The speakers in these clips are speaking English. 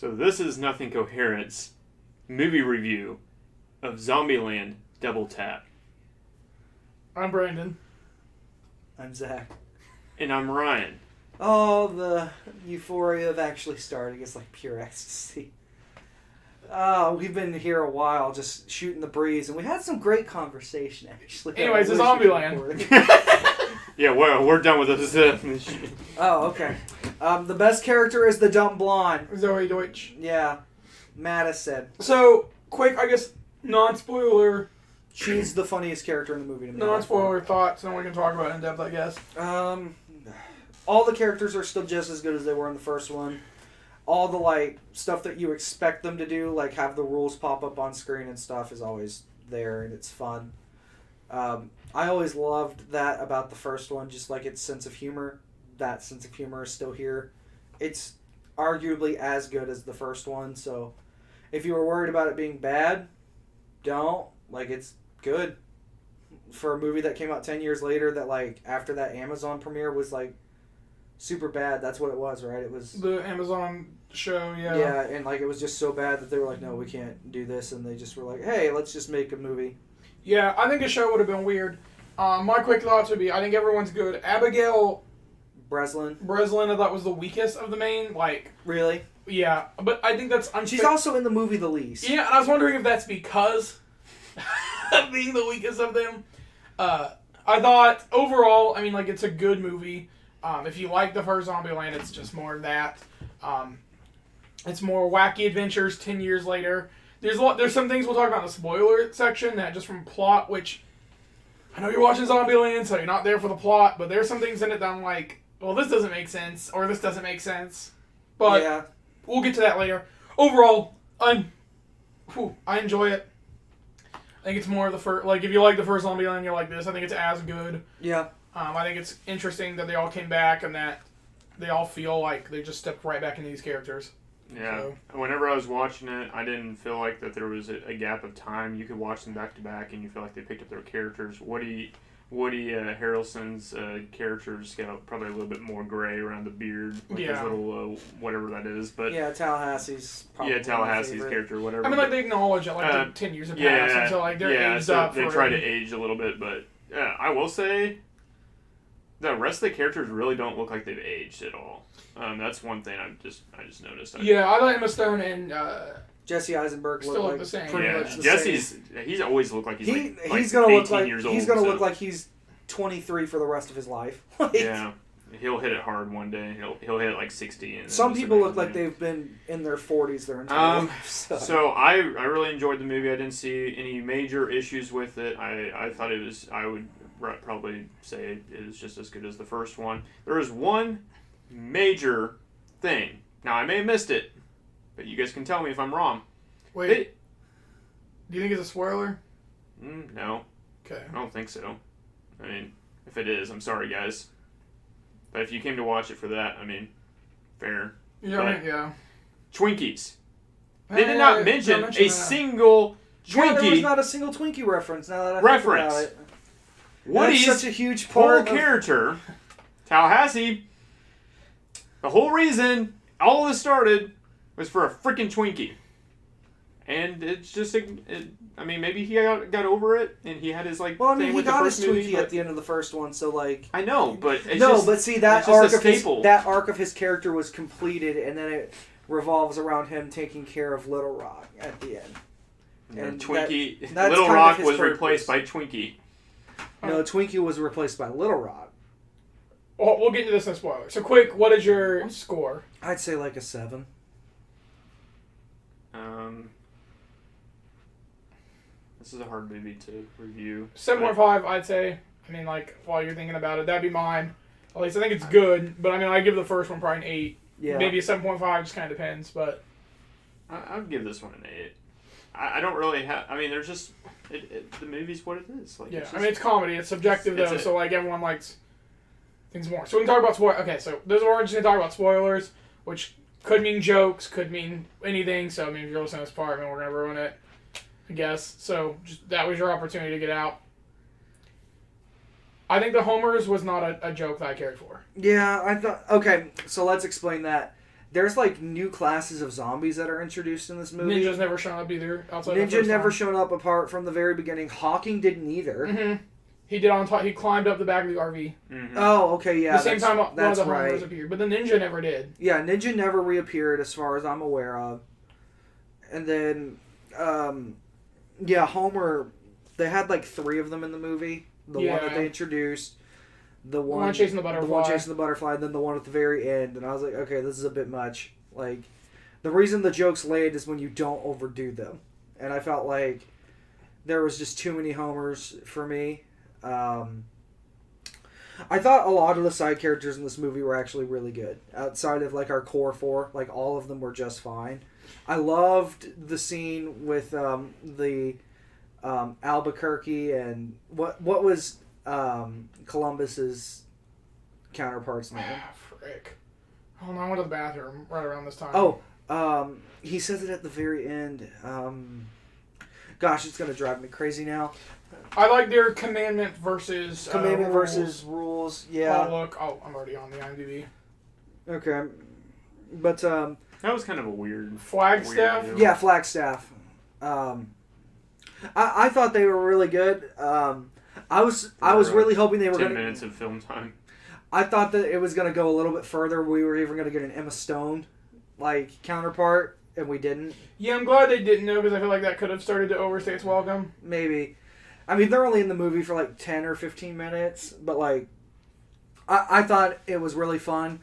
So this is Nothing Coherent's movie review of Zombieland Doubletap. I'm Brandon. I'm Zach. And I'm Ryan. Oh, the euphoria of actually starting is like pure ecstasy. We've been here a while just shooting the breeze, and we had some great conversation, actually. Anyways, it's Zombieland. Yeah, we're done with this. Oh, okay. The best character is the dumb blonde. Zoe Deutsch. Yeah. Madison. So, quick, I guess, non-spoiler She's the funniest character in the movie to me. non-spoiler thoughts, and we can talk about it in depth, I guess. All the characters are still just as good as they were in the first one. All the, stuff that you expect them to do, like have the rules pop up on screen and stuff, is always there, and it's fun. I always loved that about the first one, just like its sense of humor. That sense of humor is still here. It's arguably as good as the first one, so if you were worried about it being bad, don't. It's good. For a movie that came out 10 years later that, after that Amazon premiere was, super bad. That's what it was, right? It was... The Amazon show, yeah. Yeah, and, it was just so bad that they were like, no, we can't do this, and they just were like, hey, let's just make a movie. Yeah, I think a show would have been weird. My quick thoughts would be, I think everyone's good. Abigail Breslin, I thought was the weakest of the main, Really? Yeah, but I think that's unfair. She's also in the movie the least. Yeah, and I was wondering if that's because of being the weakest of them. I thought, overall, it's a good movie. If you like the first Zombieland, it's just more of that. It's more wacky adventures 10 years later. There's some things we'll talk about in the spoiler section that just from plot, which I know you're watching Zombieland, so you're not there for the plot, but there's some things in it that I'm like, well, this doesn't make sense, or this doesn't make sense. But yeah. We'll get to that later. Overall, I enjoy it. I think it's more of the first, if you like the first Zombieland, you like this. I think it's as good. Yeah. I think it's interesting that they all came back and that they all feel like they just stepped right back into these characters. Yeah. So. Whenever I was watching it, I didn't feel like that there was a gap of time. You could watch them back to back, and you feel like they picked up their characters. Woody Harrelson's characters got probably a little bit more gray around the beard, his little whatever that is. But yeah, Tallahassee's probably Tallahassee's character, whatever. They acknowledge it, the 10 years have passed until they're aged up. They try to age a little bit, but I will say the rest of the characters really don't look like they've aged at all. That's one thing I just noticed. I thought Emma Stone and Jesse Eisenberg still look the same. Pretty much the He's always looked like he's gonna 18 look like years old. He's gonna look like he's 23 for the rest of his life. Yeah, he'll hit it hard one day. He'll hit it 60. And some people look like they've been in their 40s their entire life. So I really enjoyed the movie. I didn't see any major issues with it. I thought it was. I would probably say it was just as good as the first one. There was one major thing. Now I may have missed it, but you guys can tell me if I'm wrong. Wait. Do you think it's a spoiler? No. Okay. I don't think so. If it is, I'm sorry, guys. But if you came to watch it for that, fair. Yeah, Twinkies. They did not mention a single Twinkie. Yeah, there was not a single Twinkie reference. Now that I think about it. Woody's such a huge part whole character, Tallahassee. The whole reason all of this started was for a freaking Twinkie. And it's just, maybe he got over it, and he had his, thing with the first movie. He got his Twinkie at the end of the first one, so, I know, but see, that arc of his character was completed, and then it revolves around him taking care of Little Rock at the end. And Twinkie, Little Rock was replaced by Twinkie. No, Twinkie was replaced by Little Rock. Well, we'll get into this in spoiler. So, quick, what is your score? I'd say a 7. This is a hard movie to review. 7.5, I'd say. While you're thinking about it, that'd be mine. At least I think it's good, but I give the first one probably an 8. Yeah. Maybe a 7.5, just kind of depends, but... I'd give this one an 8. I don't really have... there's just... the movie's what it is. It's comedy. It's subjective, though, so, everyone likes things more. So we can talk about spoilers. Okay, so this is where we're just going to talk about spoilers, which could mean jokes, could mean anything, so, if you're listening to this part, we're going to ruin it, I guess. So, that was your opportunity to get out. I think the Homers was not a joke that I cared for. Yeah, I thought... Okay, so let's explain that. there's like new classes of zombies that are introduced in this movie. Ninja's never shown up either. Outside Ninja the first never time. shown up apart from the very beginning. Hawking didn't either. Mm-hmm. He did on top. He climbed up the back of the RV. Mm-hmm. Oh, okay, yeah. The same time one of that's the right. homers appeared, but the Ninja never did. Yeah, Ninja never reappeared as far as I'm aware of. And then, yeah, Homer, they had like 3 of them in the movie. The one that they introduced, the one chasing the butterfly. the one chasing the butterfly, and then the one at the very end. And I was like, okay, this is a bit much. Like, the reason the jokes land is when you don't overdo them. And I felt like there was just too many Homers for me. I thought a lot of the side characters in this movie were actually really good. Outside of like our core 4, like all of them were just fine. I loved the scene with the Albuquerque and what was Columbus's counterpart's name? Frick. Hold on, I went to the bathroom right around this time. Oh, he says it at the very end. Gosh, it's gonna drive me crazy now. I like their commandment versus rules. Yeah. Oh look! Oh, I'm already on the IMDb. Okay, but That was kind of a weird Flagstaff. deal. yeah, Flagstaff. I thought they were really good. I was really hoping they were 10 gonna. minutes of film time. I thought that it was gonna go a little bit further. We were even gonna get an Emma Stone like counterpart, and we didn't. Yeah, I'm glad they didn't know because I feel like that could have started to overstay its welcome. Maybe. I mean, they're only in the movie for like 10 or 15 minutes, but like, I thought it was really fun.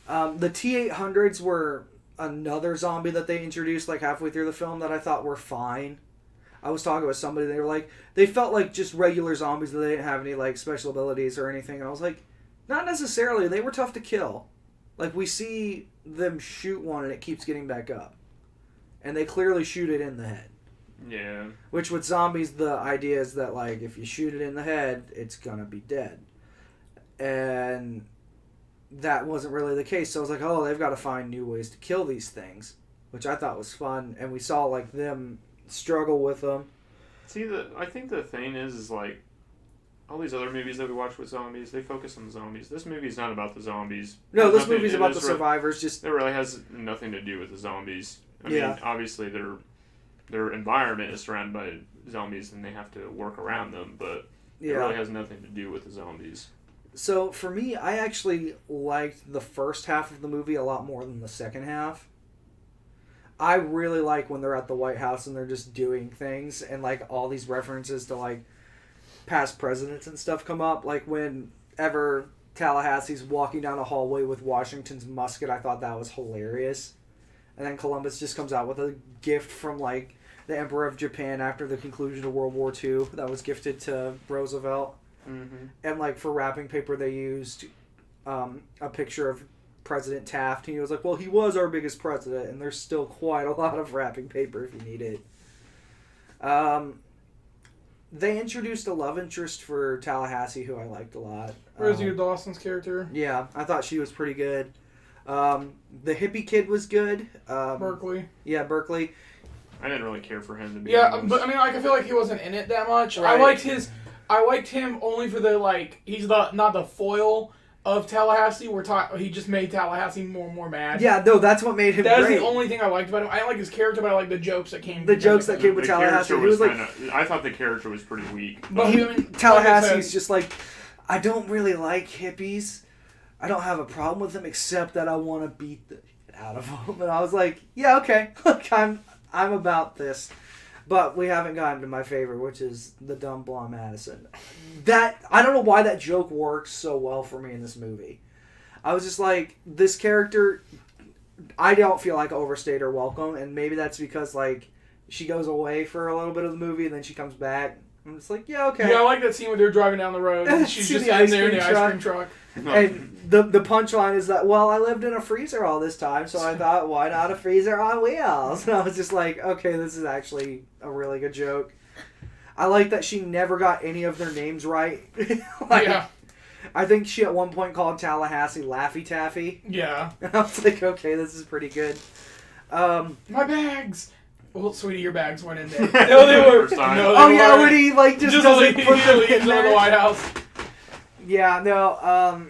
The T-800s were another zombie that they introduced like halfway through the film that I thought were fine. I was talking with somebody, they were like, they felt like just regular zombies, that they didn't have any like special abilities or anything. And I was like, not necessarily. They were tough to kill. Like, we see them shoot one and it keeps getting back up. And they clearly shoot it in the head. Yeah. Which with zombies, the idea is that like if you shoot it in the head, it's gonna be dead. And that wasn't really the case. So I was like, oh, they've got to find new ways to kill these things, which I thought was fun. And we saw like them struggle with them. See, I think the thing is like all these other movies that we watch with zombies, they focus on the zombies. This movie's not about the zombies. No, this Nothing- movie's it about the is really- survivors. Just It really has nothing to do with the zombies. I Yeah. mean, obviously their environment is surrounded by zombies and they have to work around them, but it really has nothing to do with the zombies. So for me, I actually liked the first half of the movie a lot more than the second half. I really like when they're at the White House and they're just doing things and like all these references to like past presidents and stuff come up. Like whenever Tallahassee's walking down a hallway with Washington's musket, I thought that was hilarious. And then Columbus just comes out with a gift from like the Emperor of Japan after the conclusion of World War II that was gifted to Roosevelt. Mm-hmm. And like for wrapping paper, they used a picture of President Taft. And he was like, well, he was our biggest president, and there's still quite a lot of wrapping paper if you need it. They introduced a love interest for Tallahassee, who I liked a lot. Rosie Dawson's character. Yeah, I thought she was pretty good. The hippie kid was good. Berkeley. Yeah, Berkeley. I didn't really care for him to be Yeah, honest. but I mean, like, I feel like he wasn't in it that much. Right. I liked him only for the like. He's not the foil of Tallahassee. He just made Tallahassee more and more mad. Yeah, no, that's what made him That is great. the only thing I liked about him. I didn't like his character, but I like the jokes that came. The jokes that came with The Tallahassee. character He was like, I thought the character was pretty weak. But I mean, Tallahassee's like I said, just like, I don't really like hippies. I don't have a problem with them, except that I want to beat the shit out of them. And I was like, yeah, okay, look, I'm about this. But we haven't gotten to my favorite, which is the dumb blonde Madison. That I don't know why that joke works so well for me in this movie. I was just like, this character, I don't feel like overstayed her welcome, and maybe that's because like she goes away for a little bit of the movie and then she comes back. I'm just like, yeah, okay. Yeah, I like that scene where they're driving down the road and she's See just the in ice there in cream the ice cream truck. And the punchline is that, well, I lived in a freezer all this time, so I thought, why not a freezer on wheels? And I was just like, okay, this is actually a really good joke. I like that she never got any of their names right. Like, Yeah. I think she at one point called Tallahassee Laffy Taffy. Yeah. And I was like, okay, this is pretty good. My bags. Well, sweetie, your bags weren't in there. No, they were. First time. No, they Oh yeah, weren't. when he like just Just doesn't leave put them leaves in them in the there. White House. Yeah, no.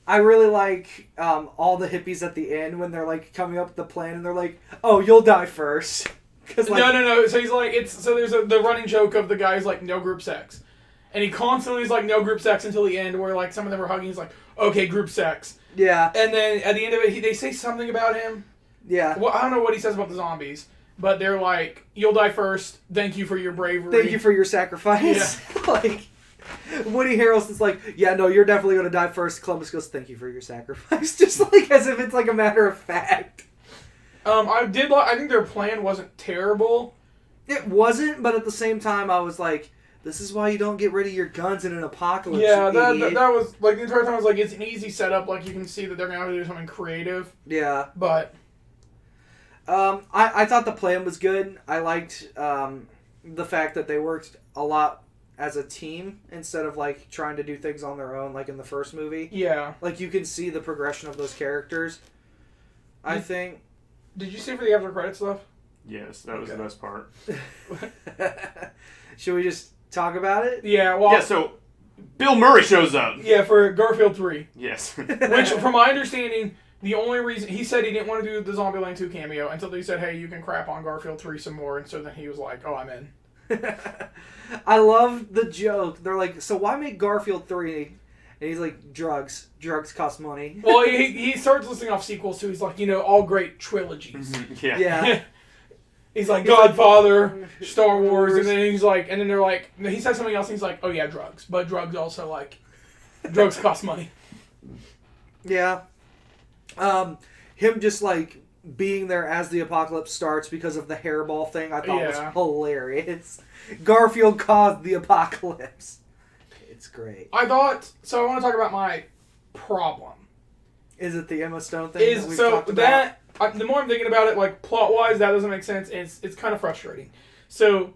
I really like all the hippies at the end when they're like coming up with the plan and they're like, "Oh, you'll die first." Cause, like, no. So he's like, there's the running joke of the guy's like, no group sex, and he constantly is like, no group sex until the end, where like some of them are hugging. He's like, okay, group sex. Yeah. And then at the end of it, they say something about him. Yeah. Well, I don't know what he says about the zombies, but they're like, you'll die first. Thank you for your bravery. Thank you for your sacrifice. Yeah. Like, Woody Harrelson's like, yeah, no, you're definitely going to die first. Columbus goes, thank you for your sacrifice. Just like as if it's like a matter of fact. I think their plan wasn't terrible. It wasn't, but at the same time, I was like, this is why you don't get rid of your guns in an apocalypse. Yeah, that was like the entire time. I was like, it's an easy setup. Like you can see that they're gonna have to do something creative. Yeah, but I thought the plan was good. I liked the fact that they worked a lot as a team instead of like trying to do things on their own, like in the first movie. Yeah, like you can see the progression of those characters. I think. Did you see for the after credit stuff? Yes, that was the best part. Should we just talk about it? Yeah, well... Yeah, so Bill Murray shows up. Yeah, for Garfield 3. Yes. Which, from my understanding, the only reason... He said he didn't want to do the Zombieland 2 cameo until they said, hey, you can crap on Garfield 3 some more, and so then he was like, oh, I'm in. I love the joke. They're like, so why make Garfield 3... And he's like, drugs. Drugs cost money. Well, he starts listing off sequels, too. He's like, all great trilogies. Yeah. He's like, Godfather, Star Wars, and then he's like, and then they're like, he says something else, and he's like, oh yeah, drugs. But drugs also, like, drugs cost money. Yeah. Him just, like, being there as the apocalypse starts because of the hairball thing, I thought was hilarious. Garfield caused the apocalypse. It's great. I want to talk about my problem. Is it the Emma Stone thing? The more I'm thinking about it, like plot-wise, that doesn't make sense. It's kind of frustrating. So,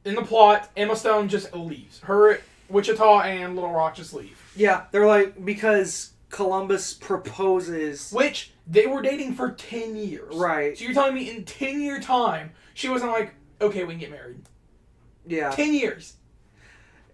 in the plot, Emma Stone just leaves. Her, Wichita, and Little Rock just leave. Yeah, they're like, because Columbus proposes... Which, they were dating for 10 years. Right. So you're telling me in 10-year time, she wasn't like, okay, we can get married. Yeah. 10 years.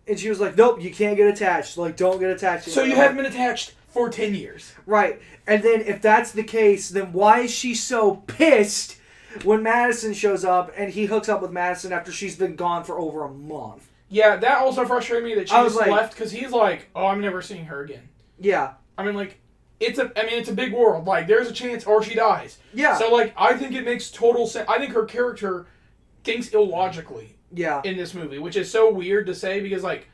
And she was like, nope, you can't get attached. Like, don't get attached. So you haven't been attached for 10 years. Right. And then if that's the case, then why is she so pissed when Madison shows up and he hooks up with Madison after she's been gone for over a month? Yeah, that also frustrated me that she just left because he's like, oh, I'm never seeing her again. Yeah. I mean, like, it's a big world. Like, there's a chance or she dies. Yeah. So, like, I think it makes total sense. I think her character thinks illogically. Yeah. In this movie, which is so weird to say because, like,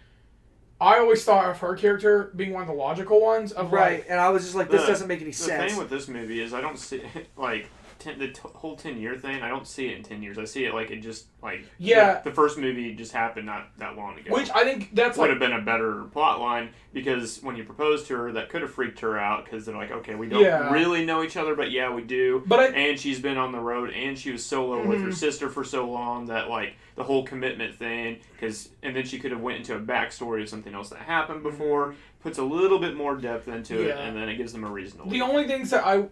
I always thought of her character being one of the logical ones. Right, and I was just like, this doesn't make any sense. The thing with this movie is I don't see, like, the whole 10-year thing, I don't see it in 10 years. I see it like it just, like... Yeah. The first movie just happened not that long ago. Which I think that's would have been a better plot line, because when you proposed to her, that could have freaked her out, because they're like, okay, we don't really know each other, but yeah, we do. And she's been on the road, and she was solo with her sister for so long that, like, the whole commitment thing, and then she could have went into a backstory of something else that happened before, puts a little bit more depth into it, and then it gives them a reason to leave. The only things that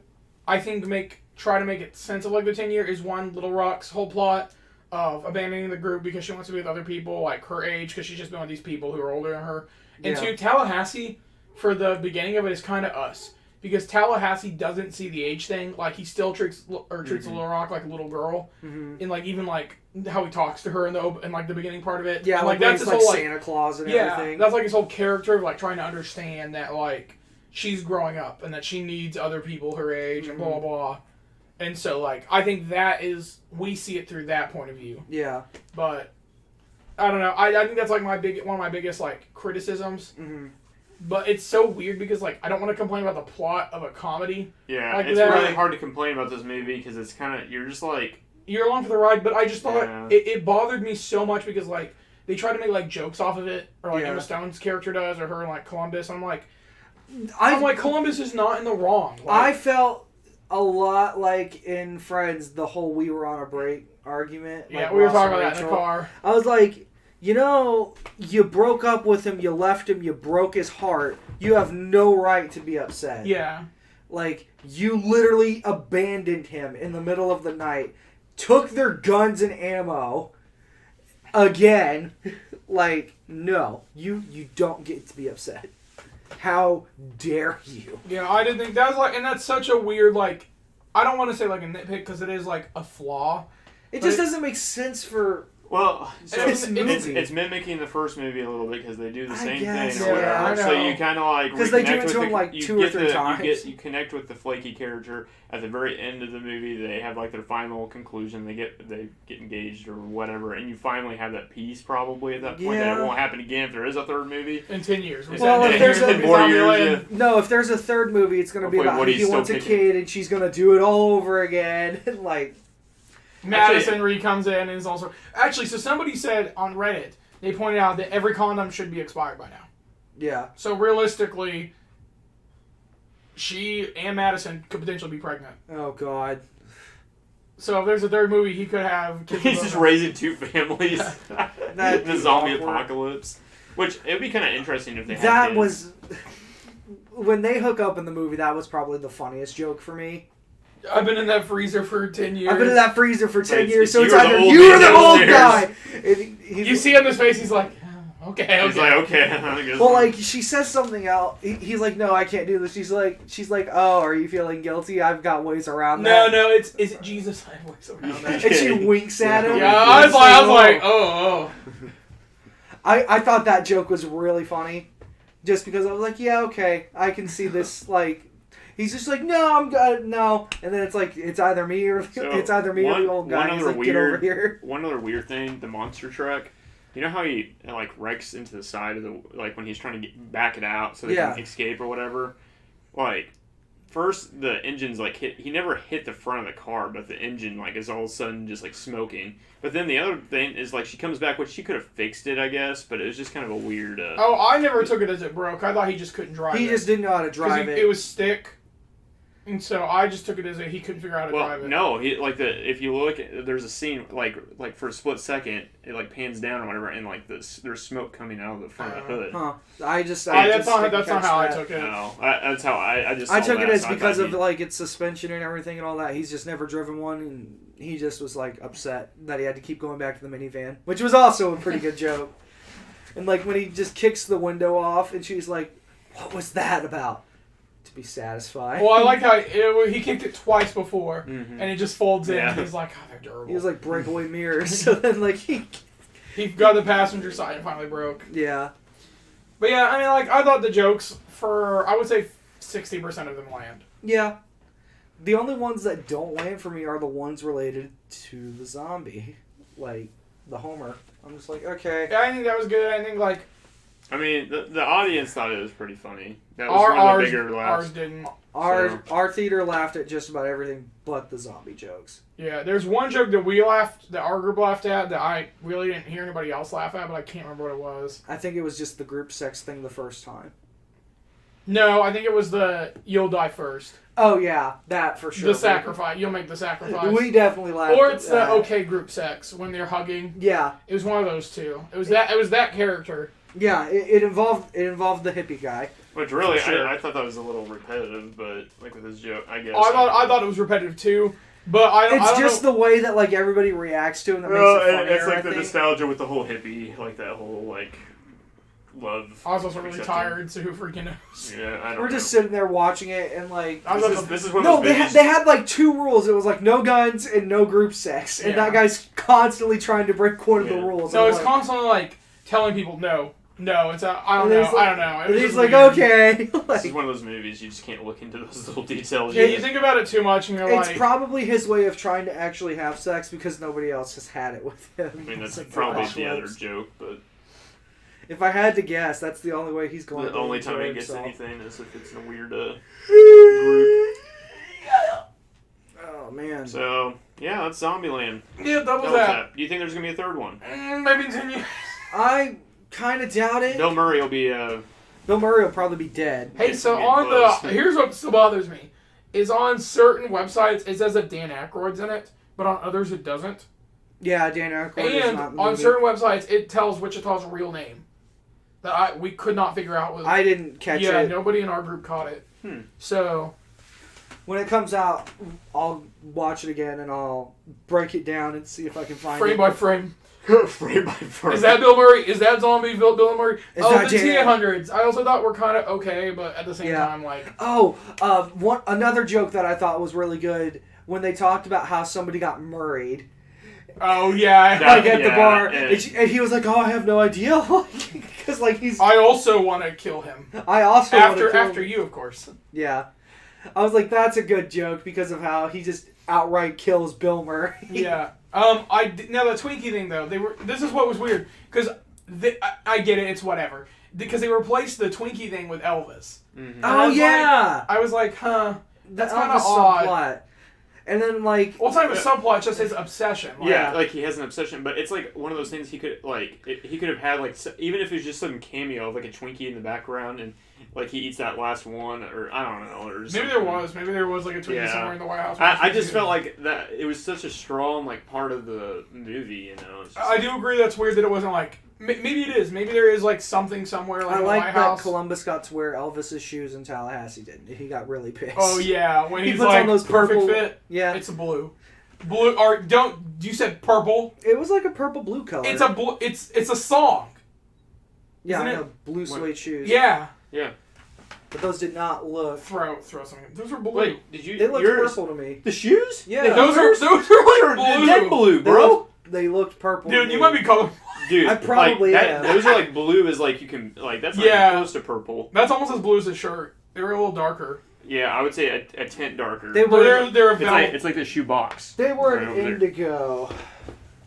I think try to make it sense of like the 10-year is one, Little Rock's whole plot of abandoning the group because she wants to be with other people like her age because she's just been with these people who are older than her. And two, Tallahassee for the beginning of it is kind of us because Tallahassee doesn't see the age thing. Like he still treats Little Rock like a little girl, and like even like how he talks to her in like the beginning part of it. Yeah, and, like that's his whole Santa Claus and everything. That's like his whole character of like trying to understand that like she's growing up and that she needs other people her age and blah blah blah. And so, like, I think that is... We see it through that point of view. Yeah. But, I don't know. I think that's, like, one of my biggest, like, criticisms. Mm-hmm. But it's so weird because, like, I don't want to complain about the plot of a comedy. Yeah, like it's really hard to complain about this movie because it's kind of... You're just, like... You're along for the ride, but I just thought... It bothered me so much because, like, they try to make, like, jokes off of it. Or, like, Emma Stone's character does. Or her, like, Columbus. I'm like... Columbus is not in the wrong. Like, I felt... A lot like in Friends, the whole "we were on a break" argument. Yeah, like we were talking about that in the car. I was like, you broke up with him, you left him, you broke his heart. You have no right to be upset. Yeah. Like, you literally abandoned him in the middle of the night, took their guns and ammo, again. Like, no, you don't get to be upset. How dare you? Yeah, I didn't think that was like, and that's such a weird like. I don't want to say like a nitpick because it is like a flaw. It just doesn't make sense for. Well, so movie. it's mimicking the first movie a little bit because they do the same guess, thing or whatever. I know. So you kind of like because they do reconnect it to with him like you 2 or 3 times. You connect with the flaky character at the very end of the movie. They have like their final conclusion. They get engaged or whatever, and you finally have that peace probably at that point. That it won't happen again if there is a third movie In 10 years. Well, if there's a more years, No, if there's a third movie, it's gonna be Hopefully about Woody's he wants a still kicking. kid and she's gonna do it all over again. Like, Madison Reed comes in and is also actually. So somebody said on Reddit they pointed out that every condom should be expired by now. yeah, So realistically, she and Madison could potentially be pregnant. oh god, So if there's a third movie, he could have kids. he's with just them. raising 2 families. That'd The be zombie awkward. apocalypse. Which it would be kind of interesting if they had that kids. was when they hook up in the movie. That was probably the funniest joke for me. I've been in that freezer for 10 years. I've been in that freezer for 10 It's- years, so you it's were the either old you or man the old guy. downstairs. And You see on his face, he's like, oh, okay. He's like, okay. I guess well, like she says something else. He's like, no, I can't do this. She's like, oh, are you feeling guilty? I've got ways around that. No, is it Jesus? I have ways around that. And she winks at him. Yeah, I was like, oh. I thought that joke was really funny, just because I was like, yeah, okay, I can see this. Like, he's just like, no, I'm good, no, and then it's like it's either me or the old guy. He's like, get over here. One other weird thing: the monster truck. You know how he like wrecks into the side of the like when he's trying to back it out so they can escape or whatever. Like, first the engine's like he never hit the front of the car, but the engine like is all of a sudden just like smoking. But then the other thing is like she comes back, which she could have fixed it, I guess, but it was just kind of a weird. Oh, I never took it as it broke. I thought he just couldn't drive it. He just didn't know how to drive it. It was stick. And so I just took it as he couldn't figure out how to drive it. No, he like if you look, there's a scene like for a split second, it like pans down or whatever, and like there's smoke coming out of the front of the hood. Huh? That's not how I took it. No, that's how I just. I saw took it that, as so I because thought of like its suspension and everything and all that. He's just never driven one, and he just was like upset that he had to keep going back to the minivan, which was also a pretty good joke. And like when he just kicks the window off, and she's like, "What was that about?" To be satisfied. Well, I like how he kicked it twice before, Mhm. and it just folds in. Yeah. And he's like, oh, they're durable. He was like breakaway mirrors. So then like he got the passenger side and finally broke. yeah. But yeah, I mean, like I thought the jokes I would say 60% of them land. Yeah. The only ones that don't land for me are the ones related to the zombie, like the Homer. I'm just like, okay. Yeah, I think that was good. I think like I mean, the audience thought it was pretty funny. That was one of the bigger laughs. Ours didn't. Our theater laughed at just about everything but the zombie jokes. Yeah, there's one joke that our group laughed at, that I really didn't hear anybody else laugh at, but I can't remember what it was. I think it was just the group sex thing the first time. No, I think it was the "You'll die first." Oh yeah, that for sure. The sacrifice. You'll make the sacrifice. We definitely laughed. Or at it's that. the okay group sex when they're hugging. Yeah, It was one of those two. It was that character. yeah. It involved the hippie guy. Which really, For sure. I thought that was a little repetitive, but like with his joke, I guess. I thought it was repetitive too, but I don't It's know. the way that like everybody reacts to him that makes Well, it funnier. it's like I the think. nostalgia with the whole hippie, like that whole like love. I was also really accepting. tired, so who freaking knows? Yeah, I don't We're know. just sitting there watching it and like. This is one of No, those they movies. they had like 2 rules. It was like no guns and no group sex, and Yeah. that guy's constantly trying to break one of the Yeah. rules. So I'm it's like, constantly like telling people no. It's I don't And know. he's like- I don't know. It and was he's just like, weird. okay. This is like, one of those movies you just can't look into those little details. Yeah, you think about it too much, and you're it's like, probably his way of trying to actually have sex because nobody else has had it with him. I mean, that's It's like probably Flash the other Lips. joke, but If I had to guess, that's the only way he's going the to only enjoy time he gets himself. anything is if it's in a weird group. Oh man. So yeah, that's Zombieland. yeah, double Double that. tap. Do you think there's gonna be a third one? Maybe in 10 years. I kind of doubt it. Bill Murray will be Bill Murray will probably be dead. Hey, It's so getting on close. here's what still bothers me, is on certain websites it says that Dan Aykroyd's in it, but on others it doesn't. Yeah, Dan Aykroyd is And not in the on movie. certain websites it tells Wichita's real name, that we could not figure out. I didn't catch yeah, it. nobody in our group caught it. Hmm. So When it comes out, I'll watch it again and I'll break it down and see if I can find Frame it. by frame. Frame by frame. Is that Bill Murray? Is that zombie Bill Murray? Is Oh, that the Dan- T-800s. I also thought were kind of okay, but at the same time, like... Another joke that I thought was really good when they talked about how somebody got murrayed. Oh, yeah. Like at the bar, and and he was like, "Oh, I have no idea," because like he's. I also want to kill him. I also wanna kill After him. you, of course. Yeah, I was like, "That's a good joke" because of how he just outright kills Bill Murray. Yeah. Now the Twinkie thing though, this is what was weird because I get it, it's whatever because they replaced the Twinkie thing with Elvis. Mm-hmm. Oh yeah, I was like, huh, that's kind Elvis of odd. subplot. And then like, Well, it's not even a subplot, it's just his obsession. Like, Yeah, like he has an obsession, but it's like one of those things he could he could have had like even if it was just some cameo of like a Twinkie in the background and like he eats that last one or I don't know or maybe there was like a Twinkie somewhere in the White House. I just felt like that it was such a strong like part of the movie, you know. It's just, I do agree that's weird that it wasn't like maybe it is. Maybe there is like something somewhere like I in the like White that House. Columbus got to wear Elvis's shoes in Tallahassee. Didn't he? He got really pissed. Oh yeah, when He he's puts like on those perfect purple- fit. Yeah, It's a blue. Or you said purple. it was like a purple blue color. It's a blue. It's a song. yeah, isn't I it? know, blue suede shoes. Yeah. yeah. But those did not look. Throw something. Those are blue. Wait, did you? They looked yours, purple to me. The shoes? Yeah, those are like blue. Dead blue, They bro. They looked purple. Dude, to you me. might be color. Dude, I probably like, am. Those are like blue as like you can like that's not Yeah. even close to purple. That's almost as blue as his shirt. They were a little darker. Yeah, I would say a tint darker. They were. They're a it's like the shoe box. They were Right an over there. indigo.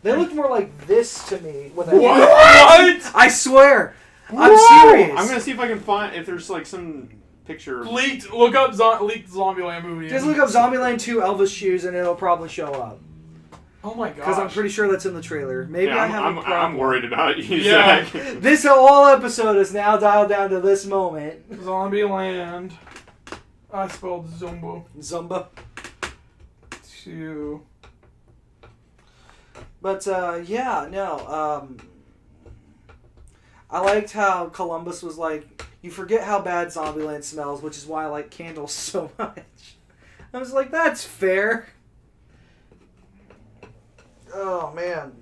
They looked more like this to me. When What? I swear. I'm Whoa! serious. I'm gonna see if I can find if there's like some picture. Leaked. Look up leaked Zombieland movie. Just look up Zombieland 2 Elvis shoes and it'll probably show up. Oh my god. Because I'm pretty sure that's in the trailer. Maybe Yeah, I have a problem. I'm worried about you, Yeah. Zach. This whole episode is now dialed down to this moment. Zombieland. I spelled Zumbo. Zumba. 2. But, yeah, no, I liked how Columbus was like, you forget how bad Zombieland smells, which is why I like candles so much. I was like, that's fair. Oh, man.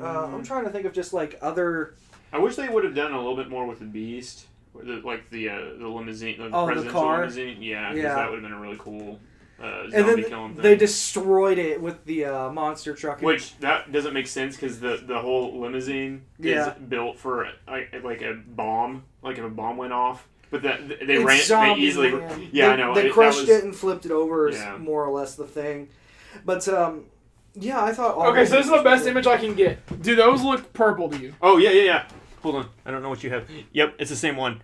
I'm trying to think of just, like, other... I wish they would have done a little bit more with the Beast, like the limousine, the the presidential car? limousine. Yeah, because Yeah. that would have been a really cool zombie And then killing thing. they destroyed it with the monster truck. Which that doesn't make sense because the whole limousine Yeah. is built for like a bomb. Like if a bomb went off, but they It's they easily. Zombieland. Yeah, they, I know. They that crushed was- it and flipped it over is Yeah. more or less the thing. But, yeah, I thought... Okay, so this is the best image I can get. Do those look purple to you? Oh yeah. Hold on, I don't know what you have. Yep, it's the same one.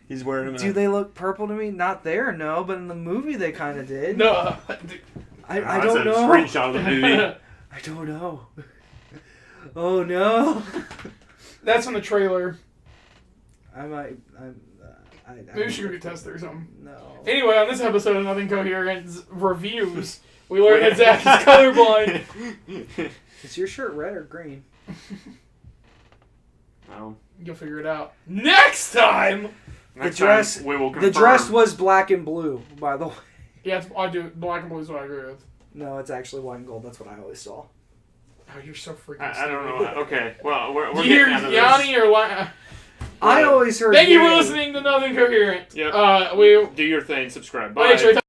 He's wearing them. Do they look purple to me? Not there, no, but in the movie they kind of did. No. I don't know. Screenshot of the movie. I don't know. Oh no. That's from the trailer. I might. Maybe we should go get tested or something. No. Anyway, on this episode of Nothing Coherent Reviews, we learned that Zach is colorblind. Is your shirt red or green? Oh. You'll figure it out. Next time! Next dress- time we will The confirm. dress was black and blue, by the way. Yeah, I do. Black and blue is what I agree with. No, it's actually white and gold. That's what I always saw. Oh, you're so freaking I don't know. Okay, well we're Do you hear getting out of Yanni this. or I always heard. Thank you for Yanni. listening to Nothing Coherent. Yep. We Do your thing. Subscribe. Bye. Bye.